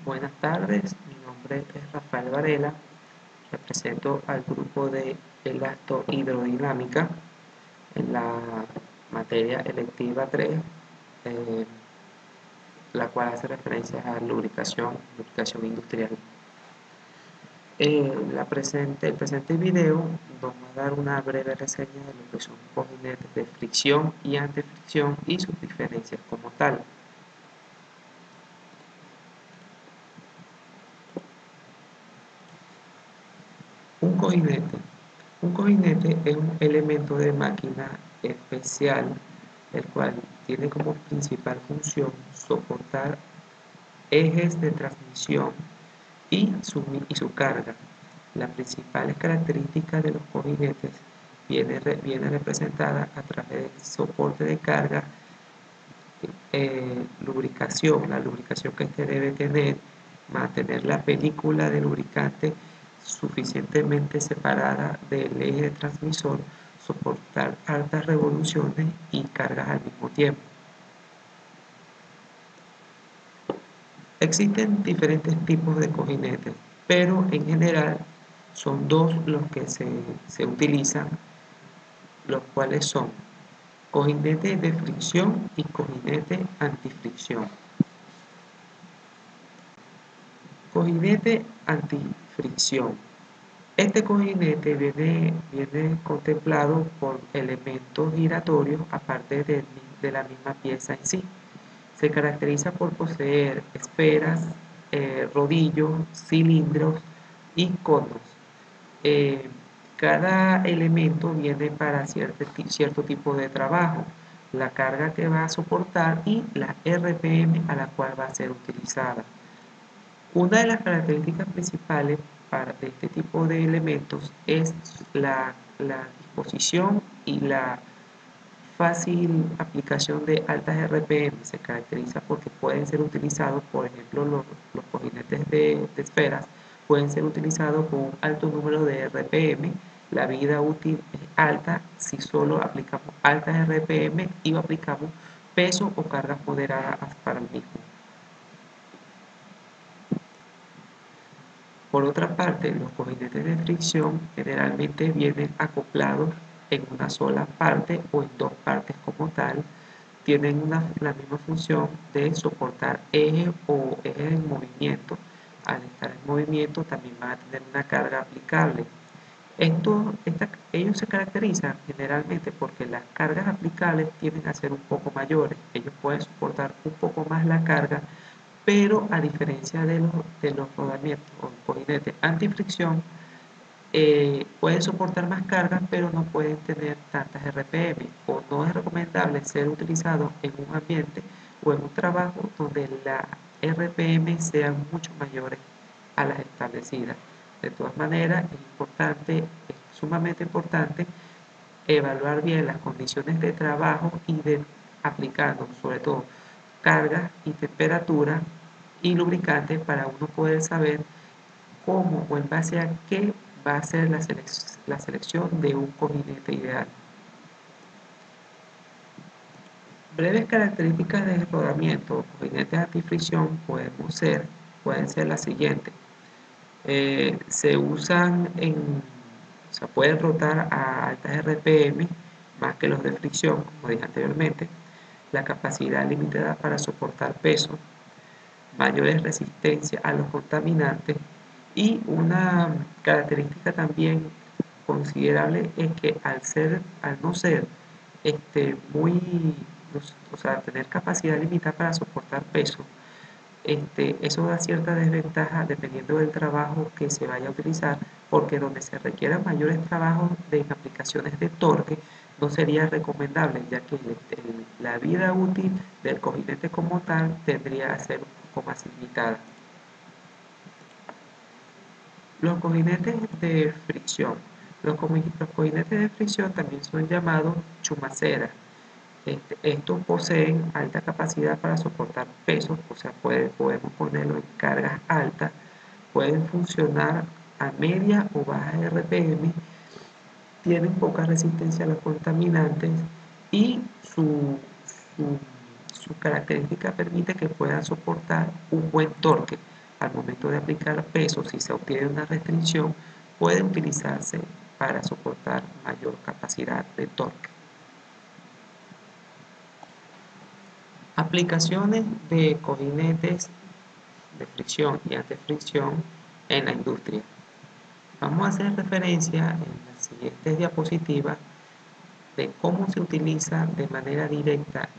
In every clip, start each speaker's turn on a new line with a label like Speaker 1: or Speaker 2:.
Speaker 1: Buenas tardes, mi nombre es Rafael Varela, represento al grupo de Elastohidrodinámica en la materia electiva 3, eh, la cual hace referencia a lubricación industrial. El presente video vamos a dar una breve reseña de lo que son cojinetes de fricción y antifricción y sus diferencias como tal. Un cojinete. Un cojinete es un elemento de máquina especial, el cual tiene como principal función soportar ejes de transmisión y su carga. Las principales características de los cojinetes viene representada a través del soporte de carga, lubricación, la lubricación que este debe tener, mantener la película de lubricante suficientemente separada del eje de transmisor, soportar altas revoluciones y cargas al mismo tiempo. Existen diferentes tipos de cojinetes, pero en general son dos los que se utilizan, los cuales son cojinete de fricción y cojinete antifricción. Cojinete antifricción. Este cojinete viene contemplado por elementos giratorios aparte de la misma pieza en sí. Se caracteriza por poseer esferas, rodillos, cilindros y conos. Cada elemento viene para cierto tipo de trabajo, la carga que va a soportar y la RPM a la cual va a ser utilizada. Una de las características principales de este tipo de elementos es la disposición y la fácil aplicación de altas RPM. Se caracteriza porque pueden ser utilizados, por ejemplo, los cojinetes de esferas pueden ser utilizados con un alto número de RPM. La vida útil es alta si solo aplicamos altas RPM y aplicamos peso o cargas moderadas para el mismo. Por otra parte, los cojinetes de fricción generalmente vienen acoplados en una sola parte o en dos partes como tal. Tienen la misma función de soportar ejes o ejes en movimiento. Al estar en movimiento también van a tener una carga aplicable. Ellos se caracterizan generalmente porque las cargas aplicables tienden a ser un poco mayores. Ellos pueden soportar un poco más la carga, pero a diferencia de los rodamientos o cojinetes antifricción, pueden soportar más cargas, pero no pueden tener tantas RPM, o no es recomendable ser utilizado en un ambiente o en un trabajo donde las RPM sean mucho mayores a las establecidas. De todas maneras, es sumamente importante evaluar bien las condiciones de trabajo y aplicando sobre todo cargas y temperatura y lubricantes para uno poder saber cómo o en base a qué va a ser la selección de un cojinete ideal. Breves características de rodamiento o cojinetes antifricción pueden ser las siguientes. Se usan pueden rotar a altas RPM más que los de fricción, como dije anteriormente. La capacidad limitada para soportar peso, mayores resistencias a los contaminantes, y una característica también considerable es que al no ser tener capacidad limitada para soportar peso, eso da cierta desventaja dependiendo del trabajo que se vaya a utilizar, porque donde se requieran mayores trabajos de aplicaciones de torque, no sería recomendable, ya que la vida útil del cojinete como tal tendría a ser un poco más limitada. Los cojinetes de fricción. Los cojinetes de fricción también son llamados chumaceras. Estos poseen alta capacidad para soportar pesos, o sea, podemos ponerlo en cargas altas, pueden funcionar a media o baja RPM, tienen poca resistencia a los contaminantes y su característica permite que puedan soportar un buen torque. al momento de aplicar peso, si se obtiene una restricción, puede utilizarse para soportar mayor capacidad de torque. Aplicaciones de cojinetes de fricción y antifricción en la industria. Vamos a hacer referencia en las siguientes diapositivas de cómo se utiliza de manera directa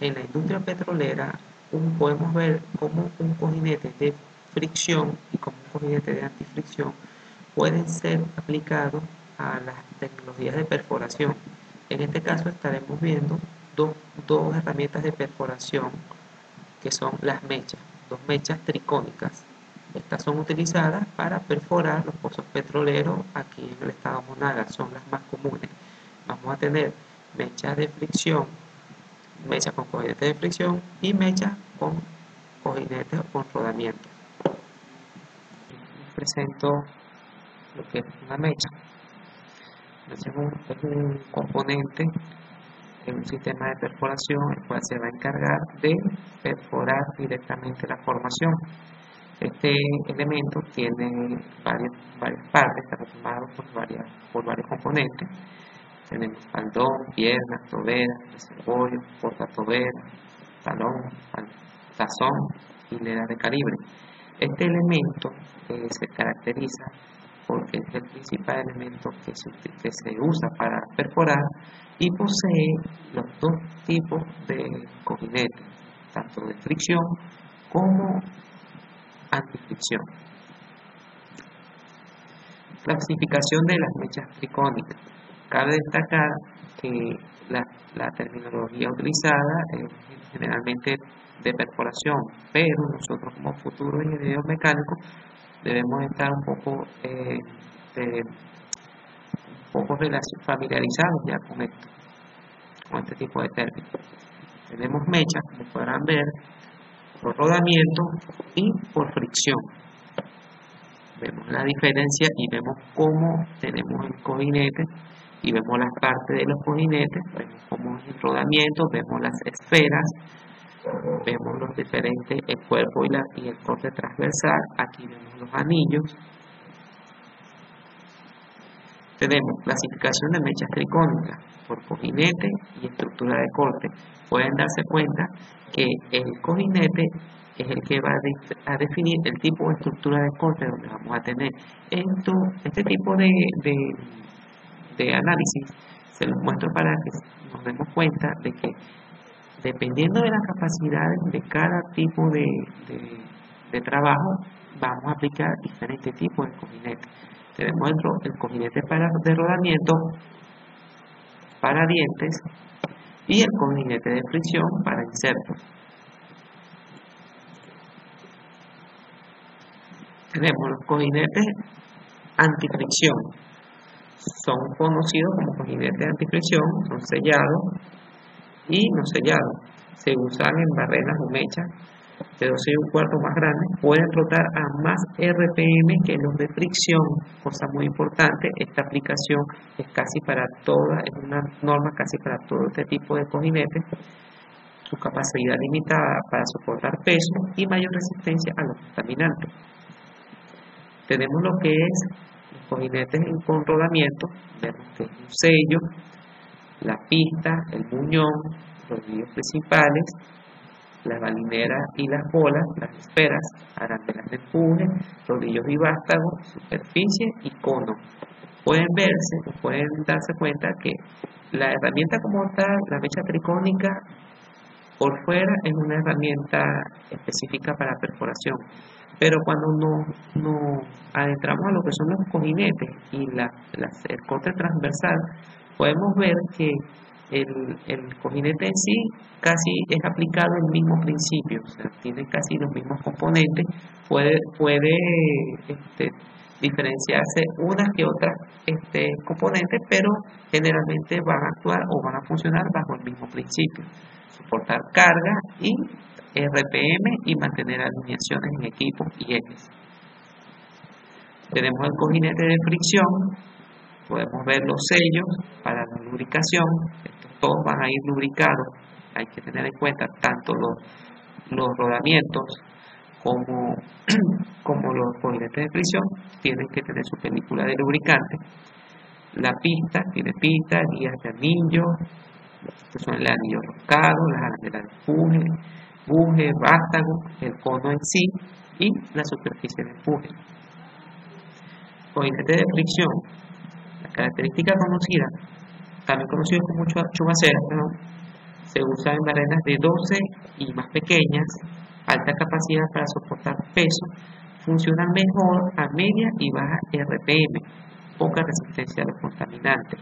Speaker 1: en la industria petrolera. Podemos ver cómo un cojinete de fricción y como un cojinete de antifricción pueden ser aplicados a las tecnologías de perforación. En este caso estaremos viendo dos herramientas de perforación que son las mechas, dos mechas tricónicas. Estas son utilizadas para perforar los pozos petroleros aquí en el estado Monagas, son las más comunes. Vamos a tener mechas de fricción, mechas con cojinetes de fricción y mechas con cojinetes o con rodamientos. Presento lo que es una mecha. Es un componente de un sistema de perforación el cual se va a encargar de perforar directamente la formación. Este elemento tiene varias partes, está formado por varios componentes. Tenemos faldón, piernas, tobera, reservorio, portatobera, talón, tazón y hilera de calibre. Este elemento se caracteriza porque es el principal elemento que se usa para perforar y posee los dos tipos de cojinetes, tanto de fricción como antifricción. Clasificación de las mechas tricónicas. Cabe destacar que la terminología utilizada es generalmente de perforación, pero nosotros como futuros ingenieros mecánicos debemos estar un poco familiarizados ya con este tipo de términos. Tenemos mechas, como podrán ver, por rodamiento y por fricción. Vemos la diferencia y vemos cómo tenemos el cojinete y vemos las partes de los cojinetes, vemos cómo es el rodamiento, vemos las esferas, vemos los diferentes, el cuerpo y el corte transversal. Aquí vemos los anillos. Tenemos clasificación de mechas tricónicas por cojinete y estructura de corte. Pueden darse cuenta que el cojinete es el que va a definir el tipo de estructura de corte donde vamos a tener. Este tipo de análisis se los muestro para que nos demos cuenta de que dependiendo de las capacidades de cada tipo de trabajo, vamos a aplicar diferentes tipos de cojinete. Tenemos el cojinete de rodamiento para dientes y el cojinete de fricción para insertos. Tenemos los cojinetes antifricción. Son conocidos como cojinetes antifricción, son sellados y no sellados. Se usan en barreras o mechas de 12 y un cuarto más grandes. Pueden rotar a más RPM que los de fricción, cosa muy importante. Esta aplicación es una norma casi para todo este tipo de cojinetes. Su capacidad limitada para soportar peso y mayor resistencia a los contaminantes. Tenemos lo que es los cojinetes con rodamiento. Vemos que es un sello, la pista, el buñón, los rodillos principales, las balineras y las bolas, las esferas, arandelas de empuje, rodillos y vástagos, superficie y cono. Pueden darse cuenta que la herramienta como tal, la mecha tricónica, por fuera es una herramienta específica para perforación, pero cuando nos adentramos a lo que son los cojinetes y el corte transversal, podemos ver que el cojinete en sí casi es aplicado el mismo principio, o sea, tiene casi los mismos componentes, puede diferenciarse unas que otras componentes, pero generalmente van a actuar o van a funcionar bajo el mismo principio: soportar carga y RPM y mantener alineaciones en equipos y ejes. Tenemos el cojinete de fricción, podemos ver los sellos para la lubricación. Estos todos van a ir lubricados. Hay que tener en cuenta tanto los rodamientos como, como los cojinetes de fricción, tienen que tener su película de lubricante. La pista tiene pista, guías de anillo, que son el anillo roscado, las alas de buje, vástago, el cono en sí y la superficie de empuje. Cojinetes de fricción. La característica conocida, también conocido como chumaceras, se usa en barenas de 12 y más pequeñas, alta capacidad para soportar peso, funcionan mejor a media y baja RPM, poca resistencia a los contaminantes.